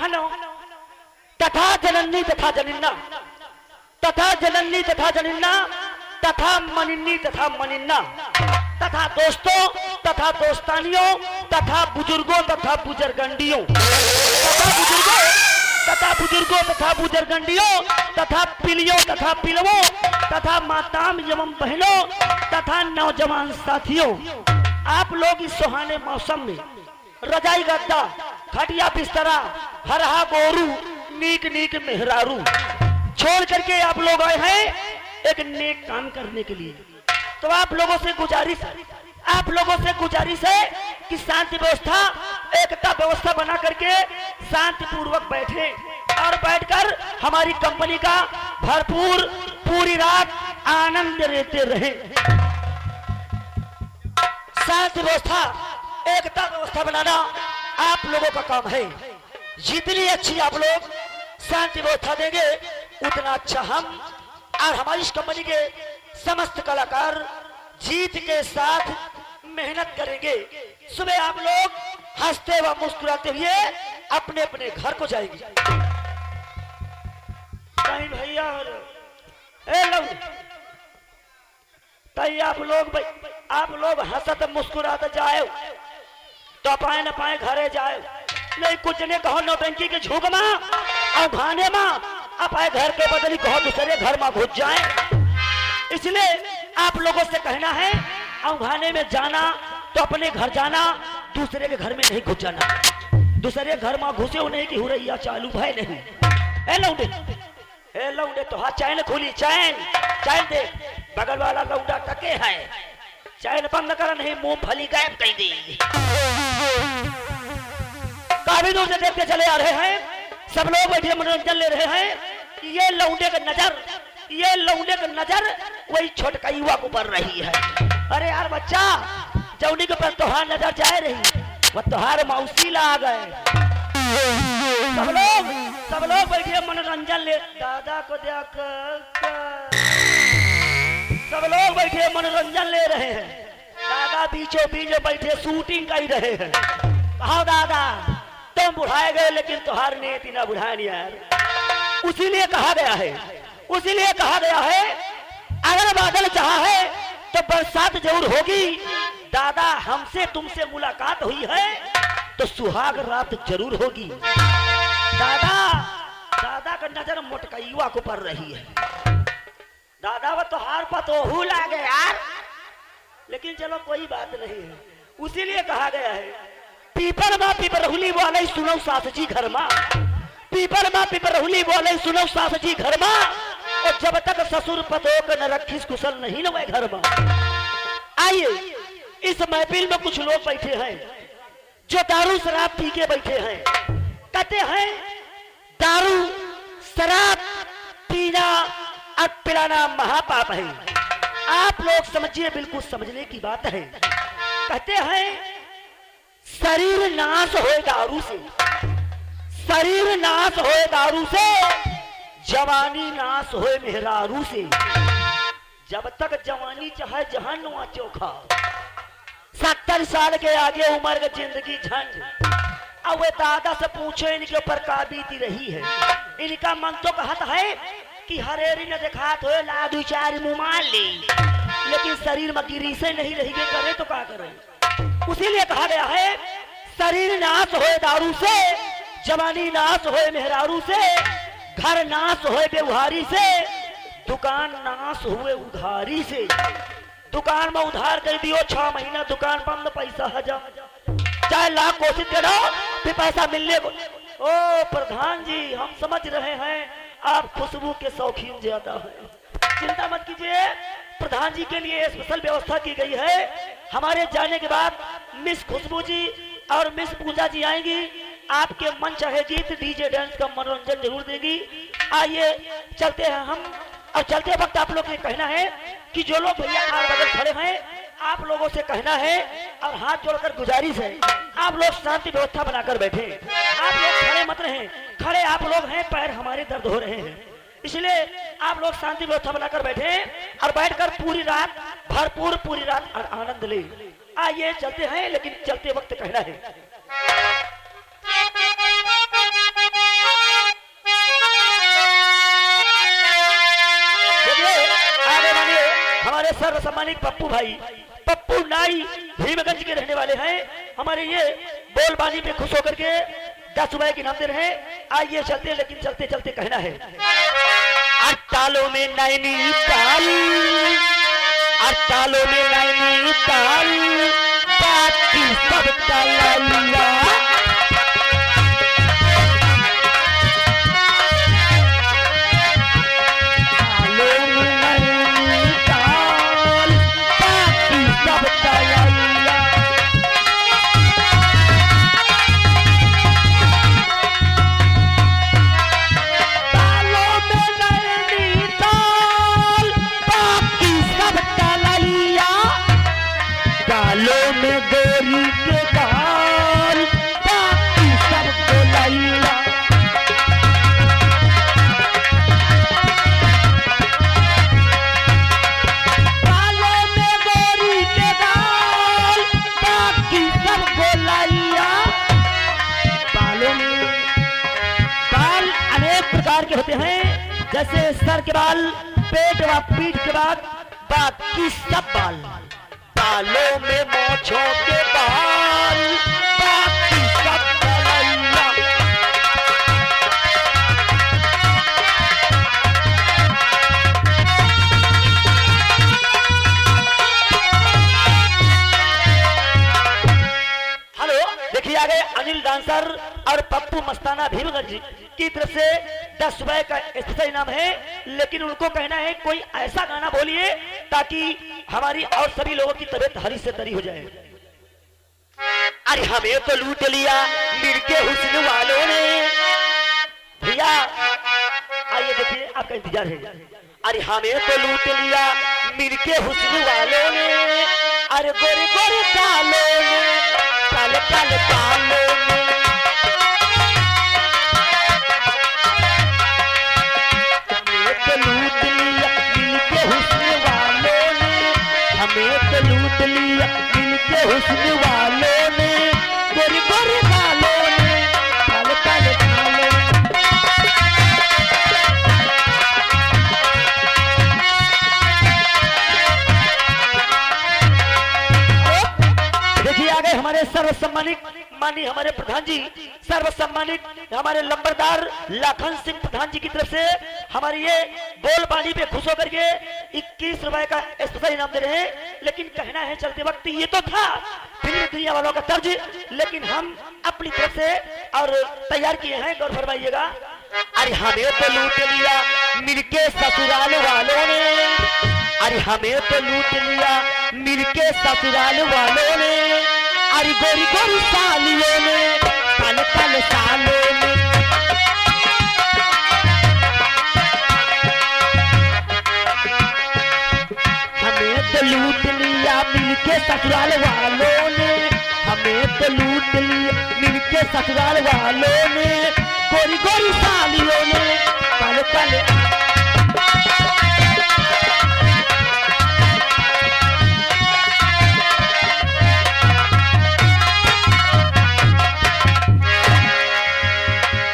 Hello. तथा जननी तथा जनिन्ना, तथा जननी तथा जनिन्ना, तथा मनिन्नी तथा मनिन्ना, तथा दोस्तों तथा दोस्तानियों, तथा बुजुर्गों तथा बुजुर्गंडियों, तथा बुजुर्गों तथा बुजुर्गों तथा बुजुर्गंडियों, तथा पिलियों तथा पिलवों, तथा माताओं एवं बहनों, तथा नौजवान साथियों। आप लोग इस सुहाने मौसम में रजाई गद्दा, खटिया बिस्तरा, हरहा गोरू, नीक नीक मेहरारू छोड़ करके आप लोग आए हैं एक नेक काम करने के लिए। तो आप लोगों से गुजारिश है कि शांति व्यवस्था, एकता व्यवस्था बना करके शांति पूर्वक बैठे और बैठकर हमारी कंपनी का भरपूर पूरी रात आनंद लेते रहे। शांति व्यवस्था, एकता व्यवस्था बनाना आप लोगों का काम है। जितनी अच्छी आप लोग शांति व्यवस्था देंगे उतना अच्छा हम और हमारी इस कंपनी के समस्त कलाकार जीत के साथ मेहनत करेंगे। सुबह आप लोग हंसते व मुस्कुराते हुए अपने अपने घर को जाएंगे। कहीं भैया तई आप लोग हंसत मुस्कुराते जाए तो पाए न पाए घरे जाए, नहीं कुछ ने कहो नौटंकी के झूक मां और भाने मां आप आए घर के बदली कहो दूसरे घर में घुस जाए। इसलिए आप लोगों से कहना है अवघाने में जाना तो अपने घर जाना, दूसरे के घर में नहीं घुस जाना। दूसरे घर में घुसे उन्हें की हुरैया चालू है नहीं। ए लौंडे तो हाथ चैन खुली, चैन दे, बगल वाला लौंडा टके है, चैन बंद कर नहीं मूंगफली गायब कर दी। काफी दूर से देखते चले आ रहे हैं, सब लोग बैठे मनोरंजन ले रहे हैं। ये लौंडे का नजर वही छोटका युवा को पड़ रही है। अरे यार बच्चा, जौनी के पर तोहार नजर जाए रही, वह तोहार मौसी ला गए। सब लोग बैठे मनोरंजन ले, दादा को देख सब लोग बैठे मनोरंजन ले रहे हैं। दादा बीचों बीच बैठे शूटिंग कर रहे हैं। कहो दादा तुम बुढ़ाए गए लेकिन तुहार नेति ना बुढ़ाए नहीं यार। उसीलिए कहा गया है अगर बादल चाहा है तो बरसात जरूर होगी। दादा हमसे तुमसे मुलाकात हुई है तो सुहाग रात जरूर होगी। दादा का नजर मोटकईवा को पड़ रही है। दादा वो तुहार पतोहू लागे यार, लेकिन चलो कोई बात नहीं है। उसीलिए कहा गया है पीपर माँ पिपरहुली बोले सुनो सास जी घर माँ, पीपर माँ पिपरहुली बोले सुनो सास जी घर माँ, और जब तक ससुर पतो का न रखिस कुशल नहीं न वह घर माँ। आइए इस महफिल में कुछ लोग बैठे हैं जो दारू शराब पी के बैठे हैं। कहते हैं दारू शराब पीना और पिलाना महापाप है। आप लोग समझिए, बिल्कुल समझने की बात है। कहते हैं शरीर नाश होए दारू से, शरीर नाश होए दारू से, जवानी नाश होए मेहरारू से। जब तक जवानी चाहे जहन्नुमा चोखा, 70 साल के आगे उम्र की जिंदगी झंड। अब वे दादा से पूछे इनके ऊपर का बीती रही है। इनका मन तो कहता है कि हरेरी न दिखात हो ला दू चार मुमाल ले, लेकिन शरीर में गिरी से नहीं रही करे तो क्या करे। उसीलिए कहा गया है शरीर नाश होए दारू से, जवानी नाश होए मेहरारू से, घर नाश होए व्यवहारी से, दुकान नाश हुए उधारी से। दुकान में उधार कर दियो 6 महीना दुकान बंद, पैसा हजार, चाहे लाख कोशिश करो फिर पैसा मिलने को। ओ प्रधान जी हम समझ रहे हैं आप खुशबू के शौकीन ज्यादा हैं, चिंता मत कीजिए। प्रधान जी के लिए स्पेशल व्यवस्था की गई है। हमारे जाने के बाद मिस खुशबू जी और मिस पूजा जी आएंगी, आपके मन चाहे गीत डीजे डांस का मनोरंजन जरूर देगी। आइए चलते हैं हम, और चलते वक्त आप लोग ये कहना है कि जो लोग भैया आर बगल खड़े हैं आप लोगों से कहना है और हाथ जोड़कर गुजारिश है आप लोग शांति व्यवस्था बनाकर बैठे। आप लोग खड़े मत रहे, खड़े आप लोग हैं, पैर हमारे दर्द हो रहे हैं, इसलिए आप लोग शांति व्यवस्था बनाकर बैठे और बैठकर पूरी रात भरपूर पूरी रात आनंद ले। आइए चलते हैं, लेकिन चलते वक्त कहना है सर्व सम्मानित पप्पू भाई, पप्पू नाई भीमगंज के रहने वाले हैं। हमारे ये बोलबानी में खुश होकर के 10 रुपए की नाम दे रहे हैं। आइए चलते, लेकिन चलते चलते कहना है अट्टालों में नैनीताल, अट्टालों में नैनीताल, बाकी सब तलैया। होते हैं जैसे सर के बाल, पेट व पीठ के बाद बाकी सब बाल, बालों में मोछों के बाल, बाकी सब तलैया। हेलो, देखिए आ गए अनिल डांसर और पप्पू मस्ताना भीमगंज की तरफ से 10 रुपए का स्पेशल इनाम है। लेकिन उनको कहना है कोई ऐसा गाना बोलिए ताकि हमारी और सभी लोगों की तबीयत हरी से तरी हो जाए। अरे हमें तो लूट लिया मिलके हुस्न वालों ने, भैया आइए देखिए आपका इंतजार है। अरे हमें तो लूट लिया मिलके हुस्न वालों ने, अरे गोरे गोरे कालों ने, काले काले कालों ने, लूट लिया मिलके हुस्न वालों ने, हमें तो लूट लिया मिलके हुस्न वालों ने, गोरे गोरे बालों ने, काले काले बालों। देखिए आ गए हमारे सर्व सम्मानित माननीय हमारे प्रधान जी, सर्व सम्मानित हमारे लंबरदार लाखन सिंह प्रधान जी की तरफ से हमारी ये बोलबानी पे खुश होकर के 21 रुपए का स्पेशल इनाम दे रहे हैं। लेकिन कहना है चलते वक्त ये तो था फिल्म दुनिया वालों का तर्ज, लेकिन हम अपनी तरफ से और तैयार किए हैं, गौर फरमाइएगा। अरे हमें तो लूट लिया मिलके ससुराल वालों ने, अरे हमें तो लूट लिया मिलके ससुराल वालों ने, अरे गोरी गोरी सालियों ने, काले काले सालों ने, हमें तो लूट लिया मिलके ससुराल वालों ने, हमें तो लूट लिया मिलके ससुराल वालों ने, गोरी गोरी सालियों ने,